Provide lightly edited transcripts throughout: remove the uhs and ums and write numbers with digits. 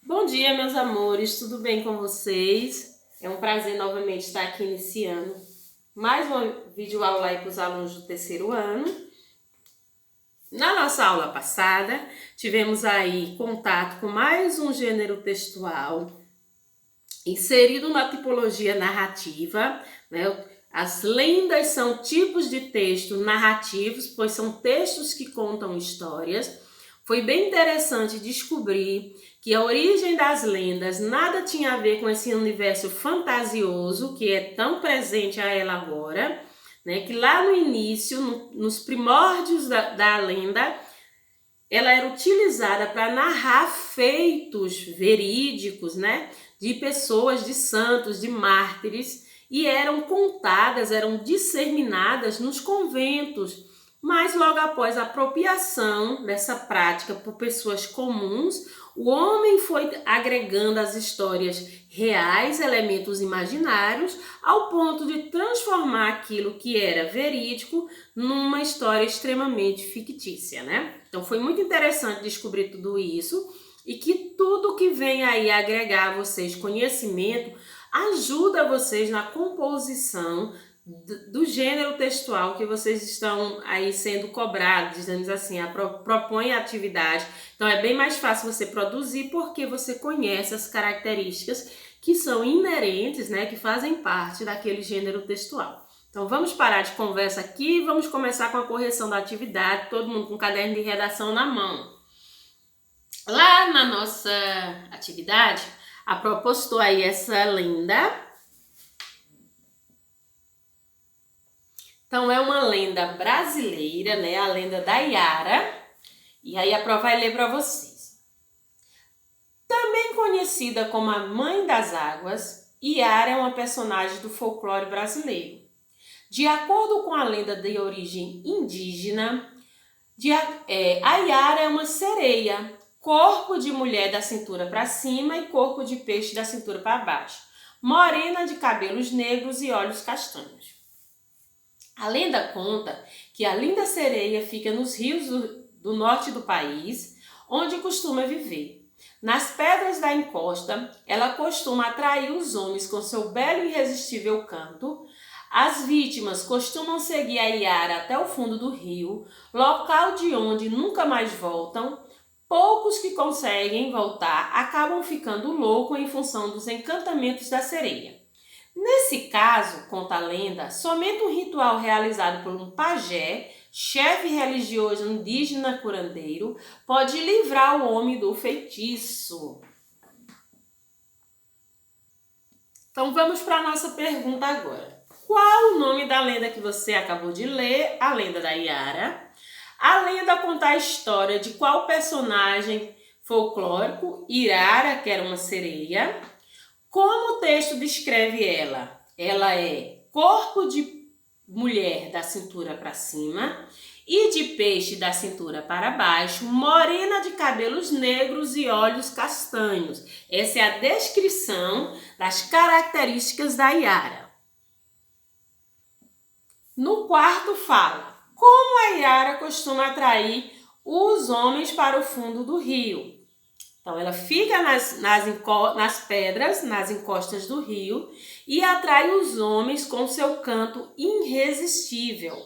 Bom dia, meus amores, tudo bem com vocês? É um prazer novamente estar aqui iniciando mais uma videoaula aí para os alunos do terceiro ano. Na nossa aula passada, tivemos aí contato com mais um gênero textual inserido na tipologia narrativa, né? As lendas são tipos de texto narrativos, pois são textos que contam histórias. Foi bem interessante descobrir que a origem das lendas nada tinha a ver com esse universo fantasioso que é tão presente a ela agora, né? Que lá no início, nos primórdios da lenda, ela era utilizada para narrar feitos verídicos, né? De pessoas, de santos, de mártires, e eram contadas, eram disseminadas nos conventos. Mas logo após a apropriação dessa prática por pessoas comuns, o homem foi agregando às histórias reais elementos imaginários ao ponto de transformar aquilo que era verídico numa história extremamente fictícia, né? Então foi muito interessante descobrir tudo isso e que tudo que vem aí agregar a vocês conhecimento ajuda vocês na composição do gênero textual que vocês estão aí sendo cobrados, dizendo assim, propõe a atividade. Então é bem mais fácil você produzir porque você conhece as características que são inerentes, né, que fazem parte daquele gênero textual. Então vamos parar de conversa aqui e vamos começar com a correção da atividade, todo mundo com o caderno de redação na mão. Lá na nossa atividade, a Pro postou aí essa lenda. Então é uma lenda brasileira, né? A lenda da Iara. E aí a Pro vai ler para vocês. Também conhecida como a Mãe das Águas, Iara é uma personagem do folclore brasileiro. De acordo com a lenda de origem indígena, a Iara é uma sereia, corpo de mulher da cintura para cima e corpo de peixe da cintura para baixo, morena de cabelos negros e olhos castanhos. A lenda conta que a linda sereia fica nos rios do norte do país, onde costuma viver. Nas pedras da encosta, ela costuma atrair os homens com seu belo e irresistível canto. As vítimas costumam seguir a Iara até o fundo do rio, local de onde nunca mais voltam. Poucos que conseguem voltar acabam ficando loucos em função dos encantamentos da sereia. Nesse caso, conta a lenda, somente um ritual realizado por um pajé, chefe religioso indígena curandeiro, pode livrar o homem do feitiço. Então vamos para a nossa pergunta agora. Qual o nome da lenda que você acabou de ler? A lenda da Iara. A lenda conta a história de qual personagem folclórico? Iara, que era uma sereia. Como o texto descreve ela? Ela é corpo de mulher da cintura para cima e de peixe da cintura para baixo, morena de cabelos negros e olhos castanhos. Essa é a descrição das características da Iara. No quarto fala, como a Iara costuma atrair os homens para o fundo do rio. Então, ela fica nas pedras, nas encostas do rio e atrai os homens com seu canto irresistível.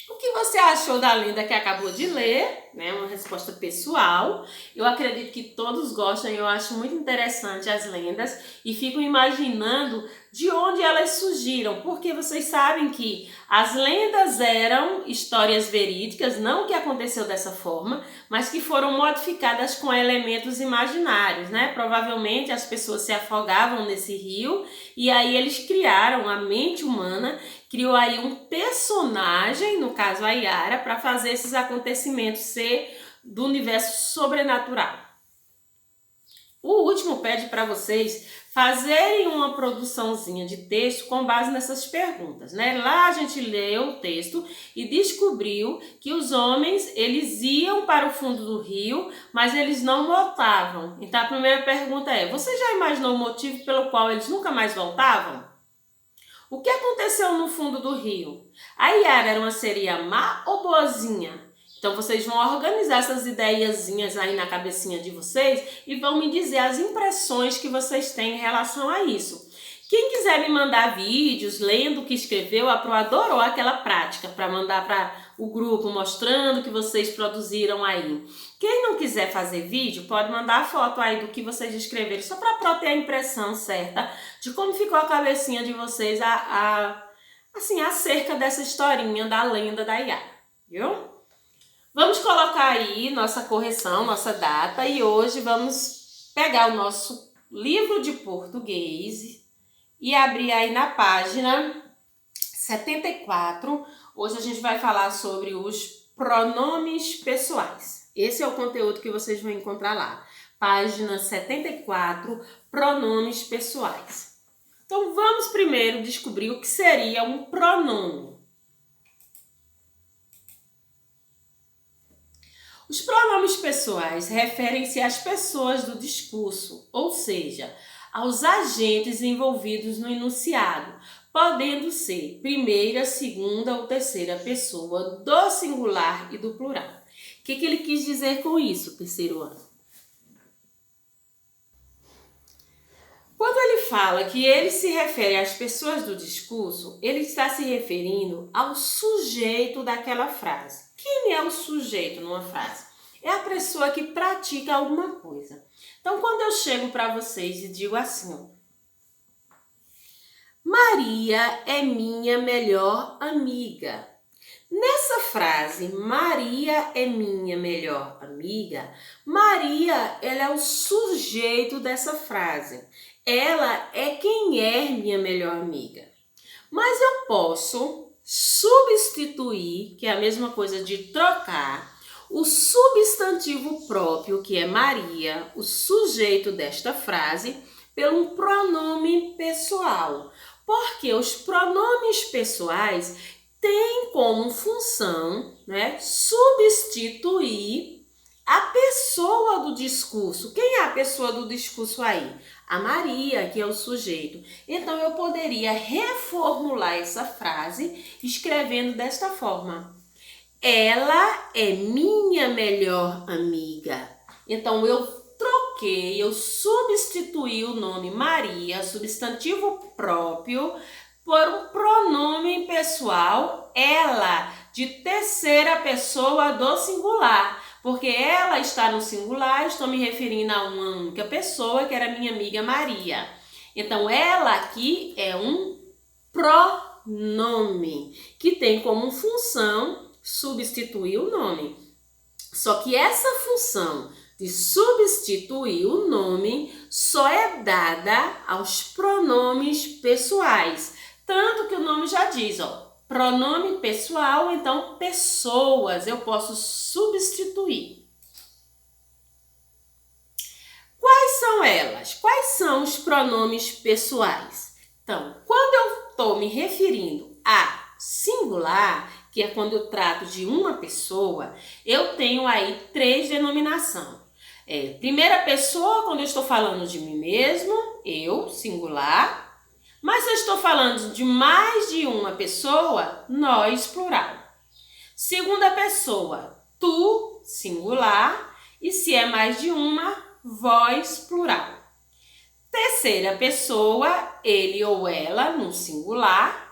O que você achou da lenda que acabou de ler? Né? Uma resposta pessoal. Eu acredito que todos gostam, eu acho muito interessante as lendas e fico imaginando de onde elas surgiram, porque vocês sabem que as lendas eram histórias verídicas, não que aconteceu dessa forma, mas que foram modificadas com elementos imaginários, né? Provavelmente as pessoas se afogavam nesse rio e aí eles criaram, a mente humana criou aí um personagem, no caso a Iara, para fazer esses acontecimentos ser do universo sobrenatural. O último pede para vocês fazerem uma produçãozinha de texto com base nessas perguntas, né? Lá a gente leu o texto e descobriu que os homens, eles iam para o fundo do rio, mas eles não voltavam. Então a primeira pergunta é, você já imaginou o motivo pelo qual eles nunca mais voltavam? O que aconteceu no fundo do rio? A Iara era uma sereia má ou boazinha? Então, vocês vão organizar essas ideiazinhas aí na cabecinha de vocês e vão me dizer as impressões que vocês têm em relação a isso. Quem quiser me mandar vídeos lendo o que escreveu, a Pro adorou aquela prática para mandar para o grupo mostrando o que vocês produziram aí. Quem não quiser fazer vídeo, pode mandar a foto aí do que vocês escreveram, só para a Pro ter a impressão certa de como ficou a cabecinha de vocês assim, acerca dessa historinha da lenda da Yara, viu? Vamos colocar aí nossa correção, nossa data, e hoje vamos pegar o nosso livro de português e abrir aí na página 74. Hoje a gente vai falar sobre os pronomes pessoais. Esse é o conteúdo que vocês vão encontrar lá. Página 74, pronomes pessoais. Então vamos primeiro descobrir o que seria um pronome. Os pronomes pessoais referem-se às pessoas do discurso, ou seja, aos agentes envolvidos no enunciado, podendo ser primeira, segunda ou terceira pessoa do singular e do plural. O que ele quis dizer com isso, terceiro ano? Quando ele fala que ele se refere às pessoas do discurso, ele está se referindo ao sujeito daquela frase. Quem é o sujeito numa frase? É a pessoa que pratica alguma coisa. Então, quando eu chego para vocês e digo assim, ó, Maria é minha melhor amiga. Nessa frase, Maria é minha melhor amiga, Maria, ela é o sujeito dessa frase. Ela é quem é minha melhor amiga. Mas eu posso substituir, que é a mesma coisa de trocar, o substantivo próprio, que é Maria, o sujeito desta frase, pelo pronome pessoal. Porque os pronomes pessoais têm como função, né, substituir a pessoa do discurso. Quem é a pessoa do discurso aí? A Maria, que é o sujeito. Então, eu poderia reformular essa frase escrevendo desta forma. Ela é minha melhor amiga. Então, eu substituí o nome Maria, substantivo próprio, por um pronome pessoal, ela, de terceira pessoa do singular. Porque ela está no singular, estou me referindo a uma única pessoa, que era minha amiga Maria. Então, ela aqui é um pronome, que tem como função substituir o nome. Só que essa função de substituir o nome só é dada aos pronomes pessoais. Tanto que o nome já diz, ó, pronome pessoal, então pessoas eu posso substituir. Quais são elas? Quais são os pronomes pessoais? Então, quando eu estou me referindo a singular, que é quando eu trato de uma pessoa, eu tenho aí 3 denominações. Primeira pessoa, quando eu estou falando de mim mesmo, eu, singular. Mas se eu estou falando de mais de uma pessoa, nós, plural. Segunda pessoa, tu, singular. E se é mais de uma, vós, plural. Terceira pessoa, ele ou ela, no singular.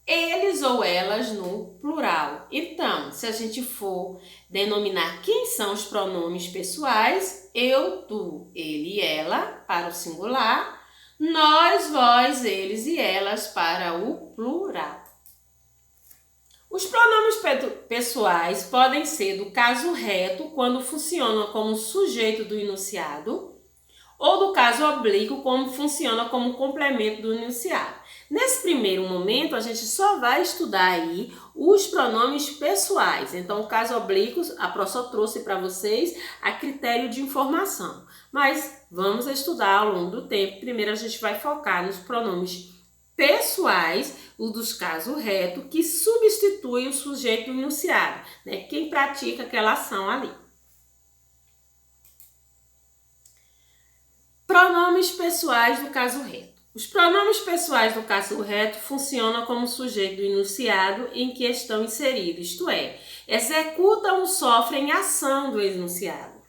Eles ou elas no plural. Então, se a gente for denominar quem são os pronomes pessoais, eu, tu, ele e ela para o singular, nós, vós, eles e elas para o plural. Os pronomes pessoais podem ser do caso reto, quando funcionam como sujeito do enunciado, ou do caso oblíquo, como funciona como complemento do enunciado. Nesse primeiro momento, a gente só vai estudar aí os pronomes pessoais. Então, o caso oblíquo, a Pro só trouxe para vocês a critério de informação. Mas vamos estudar ao longo do tempo. Primeiro, a gente vai focar nos pronomes pessoais, o dos casos reto, que substitui o sujeito do enunciado, né? Quem pratica aquela ação ali. Pronomes pessoais do caso reto. Os pronomes pessoais do caso reto funcionam como sujeito do enunciado em que estão inseridos, isto é, executam ou sofrem ação do enunciado.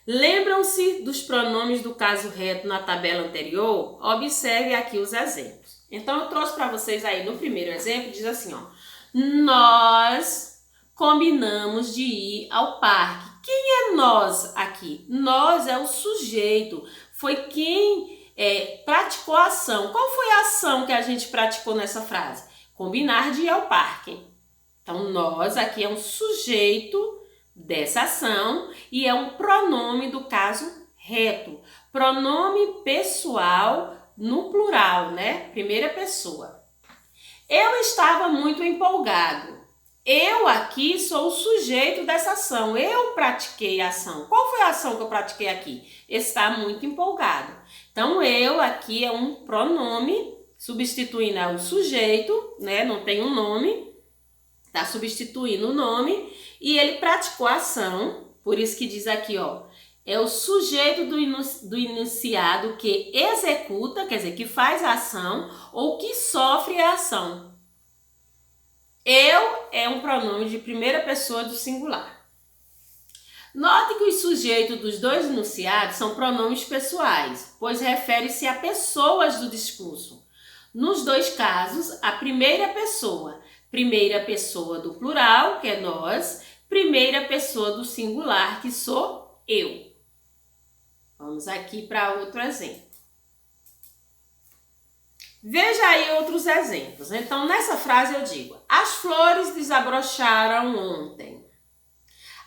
Lembram-se dos pronomes do caso reto na tabela anterior? Observe aqui os exemplos. Então, eu trouxe para vocês aí no primeiro exemplo, diz assim, ó. Nós combinamos de ir ao parque. Quem é nós aqui? Nós é o sujeito. Foi quem praticou a ação. Qual foi a ação que a gente praticou nessa frase? Combinar de ir ao parque. Então, nós aqui é um sujeito dessa ação e é um pronome do caso reto. Pronome pessoal no plural, né? Primeira pessoa. Eu estava muito empolgado. Eu aqui sou o sujeito dessa ação. Eu pratiquei a ação. Qual foi a ação que eu pratiquei aqui? Está muito empolgado. Então, eu aqui é um pronome, substituindo o sujeito, né? Não tem um nome. Está substituindo o nome e ele praticou a ação, por isso que diz aqui, ó, é o sujeito do enunciado que executa, quer dizer, que faz a ação ou que sofre a ação. Eu é um pronome de primeira pessoa do singular. Note que os sujeitos dos dois enunciados são pronomes pessoais, pois refere-se a pessoas do discurso. Nos dois casos, a primeira pessoa do plural, que é nós, primeira pessoa do singular, que sou eu. Vamos aqui para outro exemplo. Veja aí outros exemplos. Então, nessa frase eu digo, as flores desabrocharam ontem.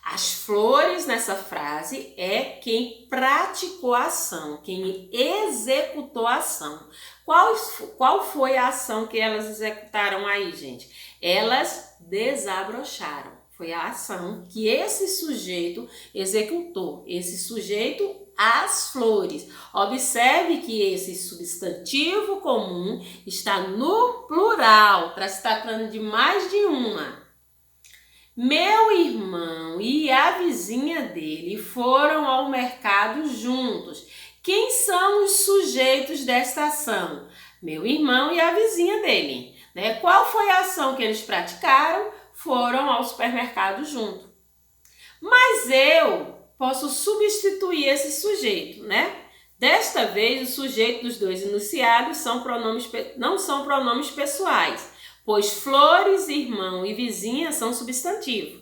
As flores, nessa frase, é quem praticou a ação, quem executou a ação. Qual foi a ação que elas executaram aí, gente? Elas desabrocharam. Foi a ação que esse sujeito executou. Esse sujeito, as flores. Observe que esse substantivo comum está no plural, está se tratando de mais de uma. Meu irmão e a vizinha dele foram ao mercado juntos. Quem são os sujeitos desta ação? Meu irmão e a vizinha dele. Né? Qual foi a ação que eles praticaram? Foram ao supermercado juntos. Mas eu posso substituir esse sujeito, né? Desta vez, o sujeito dos dois enunciados não são pronomes pessoais, pois flores, irmão e vizinha são substantivos.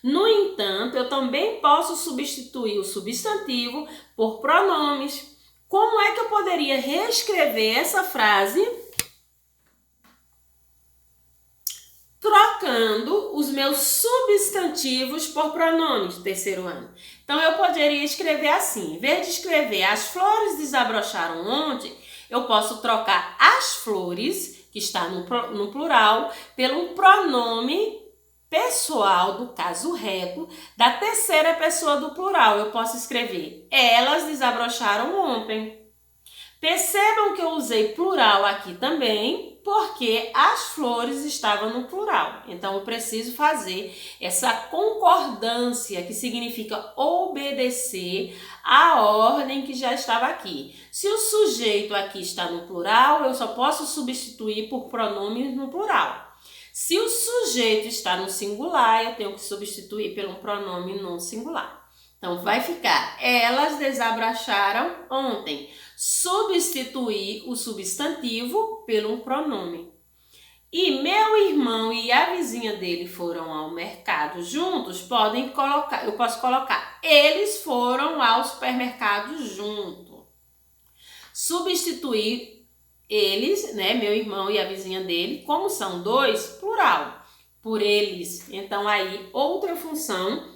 No entanto, eu também posso substituir o substantivo por pronomes. Como é que eu poderia reescrever essa frase? Trocando os meus substantivos por pronomes do terceiro ano. Então, eu poderia escrever assim. Em vez de escrever as flores desabrocharam ontem, eu posso trocar as flores, que está no plural, pelo pronome pessoal do caso reto da terceira pessoa do plural. Eu posso escrever elas desabrocharam ontem. Percebam que eu usei plural aqui também, porque as flores estavam no plural. Então, eu preciso fazer essa concordância, que significa obedecer à ordem que já estava aqui. Se o sujeito aqui está no plural, eu só posso substituir por pronomes no plural. Se o sujeito está no singular, eu tenho que substituir pelo pronome no singular. Então, vai ficar, elas desabrocharam ontem. Substituir o substantivo pelo pronome. E meu irmão e a vizinha dele foram ao mercado juntos, eu posso colocar, eles foram ao supermercado junto. Substituir eles, né, meu irmão e a vizinha dele, como são dois, plural, por eles. Então, aí, outra função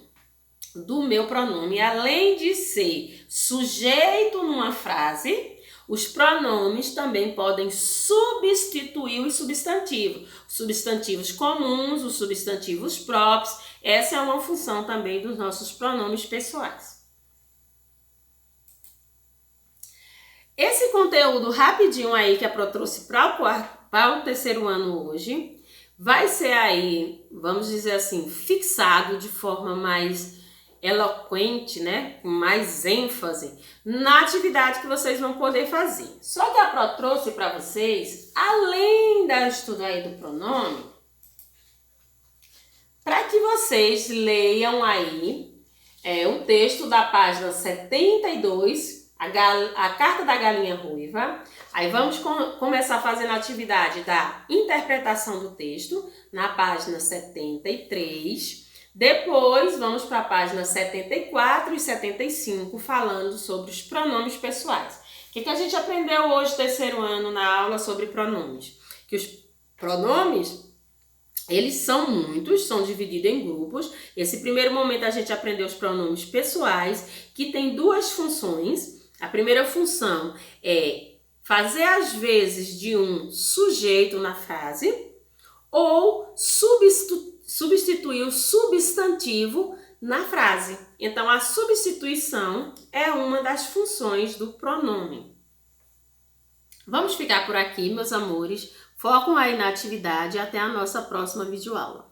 do meu pronome, além de ser sujeito numa frase, os pronomes também podem substituir os substantivos comuns, os substantivos próprios. Essa é uma função também dos nossos pronomes pessoais. Esse conteúdo rapidinho aí que a Pro trouxe para o terceiro ano hoje, vai ser aí, vamos dizer assim, fixado de forma mais eloquente, né? Com mais ênfase na atividade que vocês vão poder fazer. Só que a Pro trouxe para vocês, além da estudo aí do pronome, para que vocês leiam aí o texto da página 72, a Carta da Galinha Ruiva. Aí vamos começar fazendo a atividade da interpretação do texto na página 73. Depois vamos para a página 74 e 75 falando sobre os pronomes pessoais. O que a gente aprendeu hoje, terceiro ano, na aula sobre pronomes? Que os pronomes, eles são muitos, são divididos em grupos. Esse primeiro momento a gente aprendeu os pronomes pessoais, que tem duas funções. A primeira função é fazer as vezes de um sujeito na frase ou substituir o substantivo na frase. Então, a substituição é uma das funções do pronome. Vamos ficar por aqui, meus amores. Focam aí na atividade e até a nossa próxima videoaula.